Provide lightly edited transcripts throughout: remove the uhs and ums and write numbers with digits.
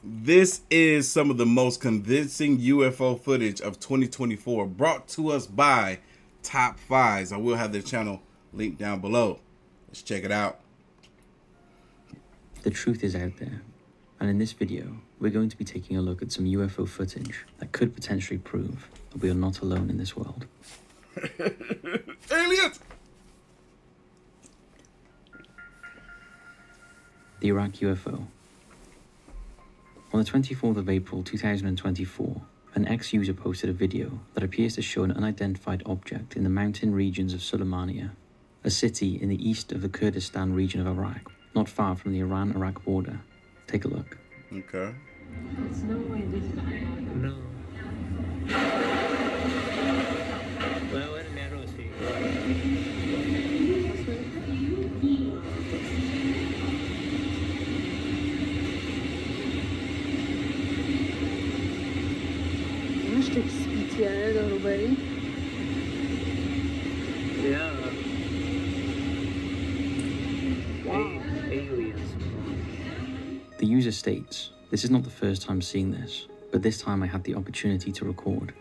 This is some of the most convincing UFO footage of 2024, brought to us by Top Fives. I will have their channel linked down below. Let's check it out. The truth is out there, and in this video, we're going to be taking a look at some UFO footage that could potentially prove that we are not alone in this world. Aliens! The Iraq UFO. On the 24th of April 2024, an ex-user posted a video that appears to show an unidentified object in the mountain regions of Suleimania, a city in the east of the Kurdistan region of Iraq, not far from the Iran-Iraq border. Take a look. Okay. There's no way this is happening. No. Well, what an arrow see. Masz tak specjalne do rowery? Yeah. Wow. Aliens. The user states, "This is not the first time seeing this, but this time I had the opportunity to record."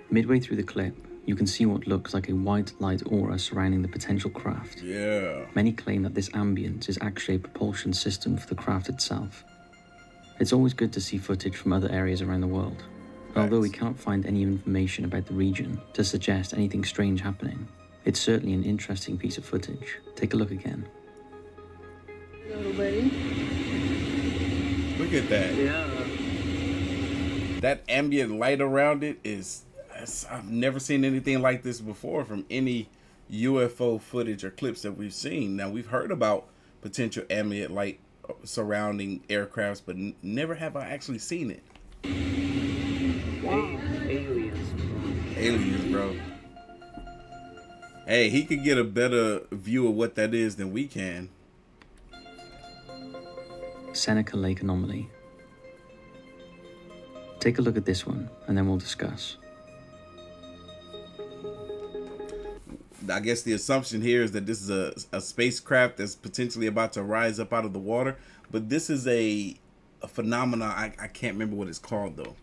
Midway through the clip, you can see what looks like a white light aura surrounding the potential craft. Yeah. Many claim that this ambience is actually a propulsion system for the craft itself. It's always good to see footage from other areas around the world. Although we cannot find any information about the region to suggest anything strange happening, it's certainly an interesting piece of footage. Take a look again. Do rowery? Look at that. Yeah. That ambient light around it is... I've never seen anything like this before from any UFO footage or clips that we've seen. Now, we've heard about potential ambient light surrounding aircrafts, but never have I actually seen it. Wow. Aliens. Aliens, bro. Hey, he could get a better view of what that is than we can. Seneca Lake Anomaly. Take a look at this one, and then we'll discuss. I guess the assumption here is that this is a spacecraft that's potentially about to rise up out of the water. But this is a phenomenon. I can't remember what it's called, though.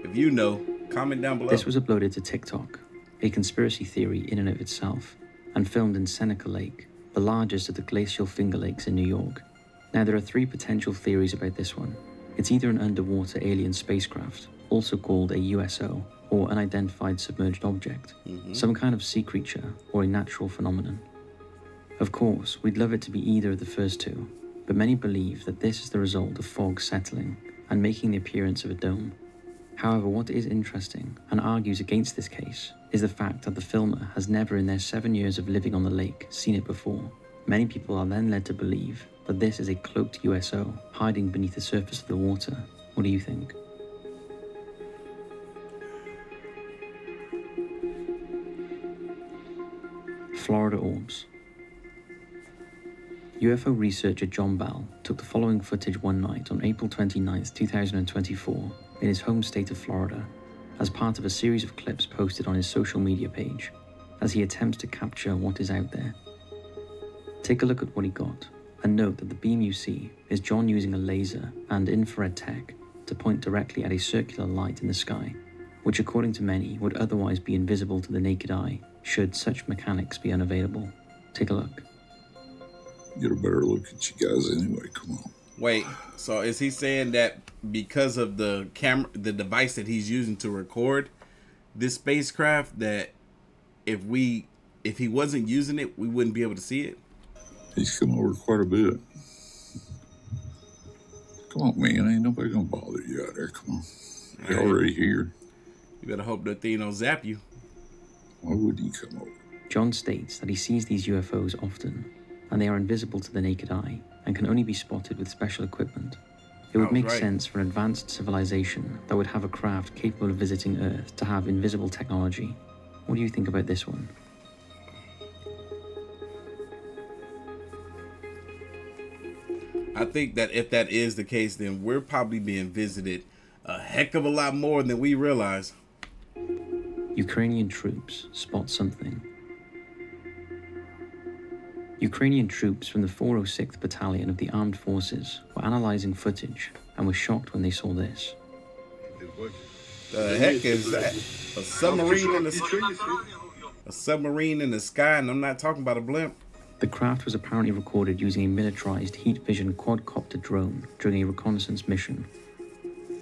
If you know, comment down below. This was uploaded to TikTok, a conspiracy theory in and of itself, and filmed in Seneca Lake, the largest of the glacial Finger Lakes in New York. Now, there are three potential theories about this one. It's either an underwater alien spacecraft, also called a USO, or unidentified submerged object, some kind of sea creature or a natural phenomenon. Of course, we'd love it to be either of the first two, but many believe that this is the result of fog settling and making the appearance of a dome. However, what is interesting and argues against this case is the fact that the filmer has never in their 7 years of living on the lake seen it before. Many people are then led to believe that this is a cloaked USO hiding beneath the surface of the water. What do you think? Florida orbs. UFO researcher John Bell took the following footage one night on April 29, 2024, in his home state of Florida, as part of a series of clips posted on his social media page, as he attempts to capture what is out there. Take a look at what he got, and note that the beam you see is John using a laser and infrared tech to point directly at a circular light in the sky, which according to many would otherwise be invisible to the naked eye should such mechanics be unavailable. Take a look. Get a better look at you guys anyway, come on. Wait, so is he saying that because of the camera, the device that he's using to record this spacecraft, that if he wasn't using it, we wouldn't be able to see it? He's come over quite a bit. Come on, man, ain't nobody gonna bother you out there, come on. You're already here. You better hope that thing don't zap you. Why would you come over? John states that he sees these UFOs often, and they are invisible to the naked eye and can only be spotted with special equipment. It would make sense for an advanced civilization that would have a craft capable of visiting Earth to have invisible technology. What do you think about this one? I think that if that is the case, then we're probably being visited a heck of a lot more than we realize. Ukrainian troops spot something. Ukrainian troops from the 406th Battalion of the Armed Forces were analysing footage and were shocked when they saw this. The heck is that? A submarine in the sky? A submarine in the sky, and I'm not talking about a blimp. The craft was apparently recorded using a militarised heat vision quadcopter drone during a reconnaissance mission.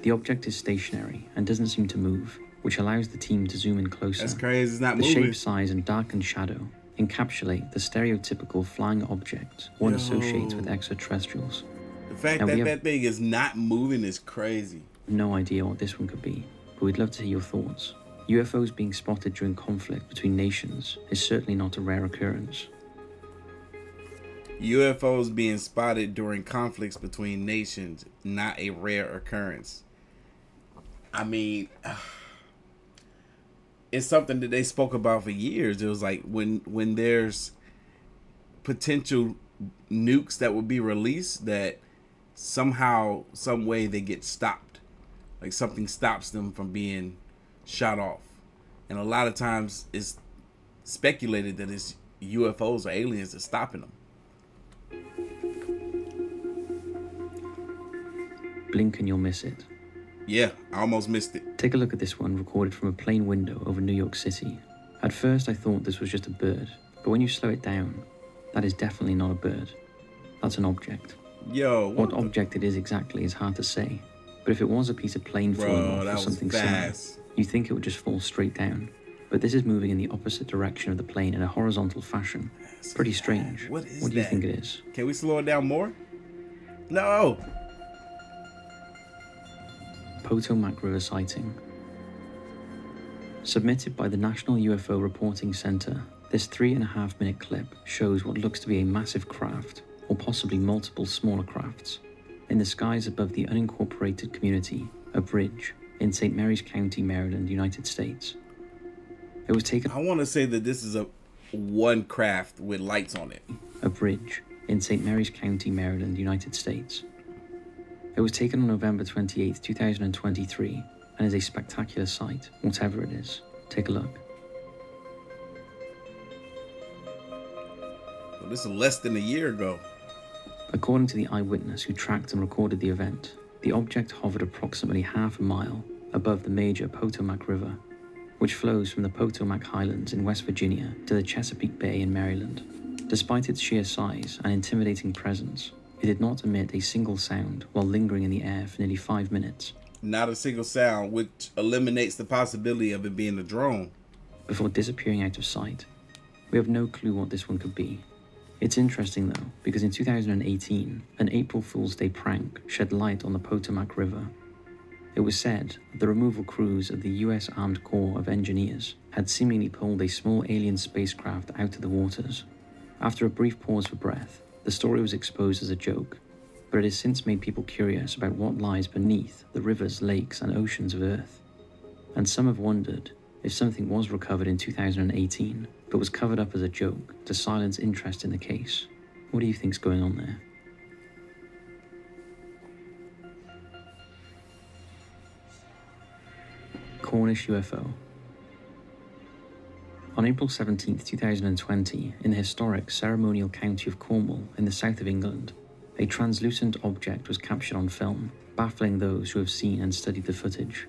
The object is stationary and doesn't seem to move, which allows the team to zoom in closer. That's crazy, it's not the moving. shape, size, and darkened shadow encapsulate the stereotypical flying object one associates with extraterrestrials. The fact Now, that that thing is not moving is crazy. No idea what this one could be, but we'd love to hear your thoughts. UFOs being spotted during conflict between nations is certainly not a rare occurrence. UFOs being spotted during conflicts between nations, not a rare occurrence. I mean, it's something that they spoke about for years. It was like when there's potential nukes that would be released, that somehow, some way they get stopped. Like something stops them from being shot off. And a lot of times it's speculated that it's UFOs or aliens that's stopping them. Blink and you'll miss it. Yeah, I almost missed it. Take a look at this one recorded from a plane window over New York City. At first I thought this was just a bird, but when you slow it down, that is definitely not a bird. That's an object. Yo, what object it is exactly is hard to say, but if it was a piece of plane falling off or something similar, you think it would just fall straight down. But this is moving in the opposite direction of the plane in a horizontal fashion. Pretty strange. What do you think it is? Can we slow it down more? No! Potomac River sighting. Submitted by the National UFO Reporting Center, this 3.5-minute clip shows what looks to be a massive craft, or possibly multiple smaller crafts, in the skies above the unincorporated community of Ridge in St. Mary's County, Maryland, United States. It was taken... I want to say that this is one craft with lights on it. Of Ridge in St. Mary's County, Maryland, United States. It was taken on November 28, 2023, and is a spectacular sight, whatever it is. Take a look. Well, this is less than a year ago. According to the eyewitness who tracked and recorded the event, the object hovered approximately half a mile above the major Potomac River, which flows from the Potomac Highlands in West Virginia to the Chesapeake Bay in Maryland. Despite its sheer size and intimidating presence, it did not emit a single sound while lingering in the air for nearly 5 minutes. Not a single sound, which eliminates the possibility of it being a drone. Before disappearing out of sight. We have no clue what this one could be. It's interesting though, because in 2018, an April Fool's Day prank shed light on the Potomac River. It was said that the removal crews of the US Armed Corps of Engineers had seemingly pulled a small alien spacecraft out of the waters. After a brief pause for breath, the story was exposed as a joke, but it has since made people curious about what lies beneath the rivers, lakes, and oceans of Earth. And some have wondered if something was recovered in 2018, but was covered up as a joke to silence interest in the case. What do you think's going on there? Cornish UFO. On April 17, 2020, in the historic ceremonial county of Cornwall in the south of England, a translucent object was captured on film, baffling those who have seen and studied the footage.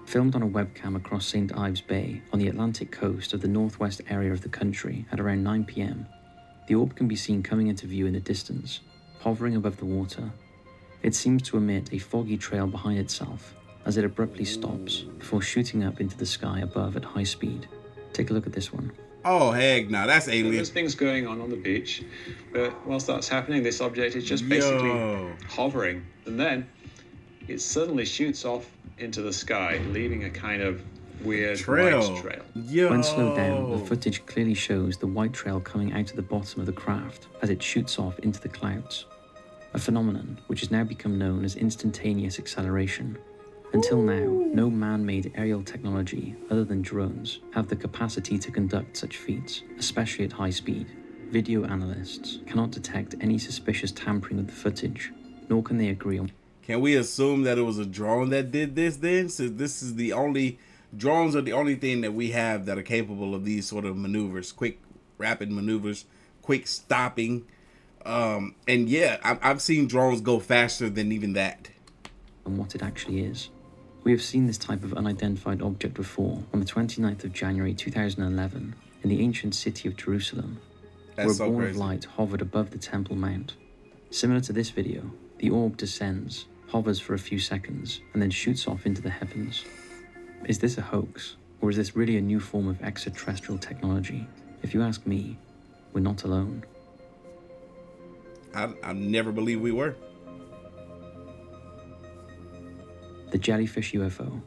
Filmed on a webcam across St. Ives Bay on the Atlantic coast of the northwest area of the country at around 9 p.m, the orb can be seen coming into view in the distance, hovering above the water. It seems to emit a foggy trail behind itself as it abruptly stops before shooting up into the sky above at high speed. Take a look at this one. Oh, heck no, that's alien. There's things going on the beach, but whilst that's happening, this object is just basically hovering. And then it suddenly shoots off into the sky, leaving a kind of weird white trail. When slowed down, the footage clearly shows the white trail coming out of the bottom of the craft as it shoots off into the clouds. A phenomenon which has now become known as instantaneous acceleration. Until now, no man-made aerial technology other than drones have the capacity to conduct such feats, especially at high speed. Video analysts cannot detect any suspicious tampering of the footage, nor can they agree on... Can we assume that it was a drone that did this then? So this is the only... Drones are the only thing that we have that are capable of these sort of maneuvers, quick, rapid maneuvers quick stopping. And yeah, I've seen drones go faster than even that. And what it actually is. We have seen this type of unidentified object before on the 29th of January 2011 in the ancient city of Jerusalem, where a ball of light hovered above the Temple Mount. Similar to this video, the orb descends, hovers for a few seconds, and then shoots off into the heavens. Is this a hoax, or is this really a new form of extraterrestrial technology? If you ask me, we're not alone. I never believed we were. The jellyfish UFO.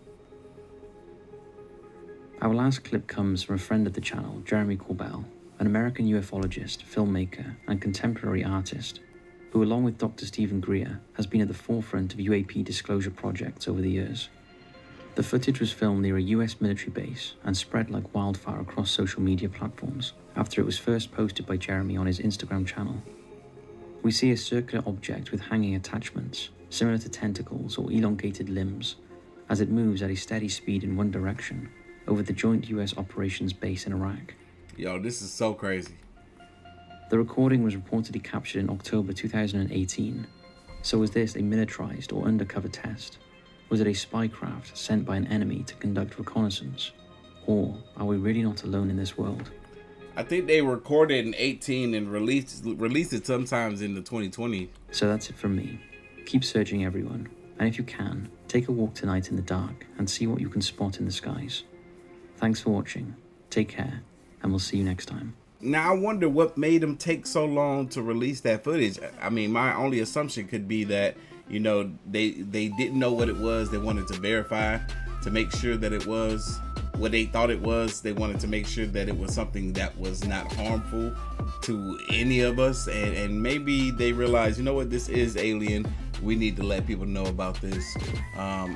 Our last clip comes from a friend of the channel, Jeremy Corbell, an American ufologist, filmmaker, and contemporary artist, who along with Dr. Stephen Greer has been at the forefront of UAP disclosure projects over the years. The footage was filmed near a US military base and spread like wildfire across social media platforms after it was first posted by Jeremy on his Instagram channel. We see a circular object with hanging attachments, similar to tentacles or elongated limbs, as it moves at a steady speed in one direction over the joint US operations base in Iraq. Yo, this is so crazy. The recording was reportedly captured in October 2018. So was this a militarized or undercover test? Was it a spy craft sent by an enemy to conduct reconnaissance? Or are we really not alone in this world? I think they recorded in 18 and released it sometimes in the 2020. So that's it from me. Keep searching, everyone. And if you can, take a walk tonight in the dark and see what you can spot in the skies. Thanks for watching. Take care, and we'll see you next time. Now, I wonder what made them take so long to release that footage. I mean, my only assumption could be that, you know, they didn't know what it was. They wanted to verify to make sure that it was what they thought it was. They wanted to make sure that it was something that was not harmful to any of us. And maybe they realized, you know what, this is alien. We need to let people know about this.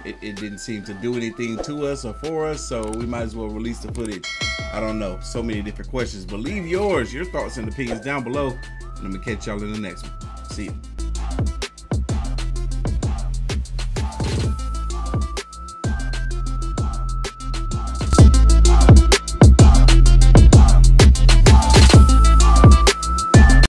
It didn't seem to do anything to us or for us, so we might as well release the footage. I don't know. So many different questions. But leave your thoughts and opinions down below. And I'm going to catch y'all in the next one. See you.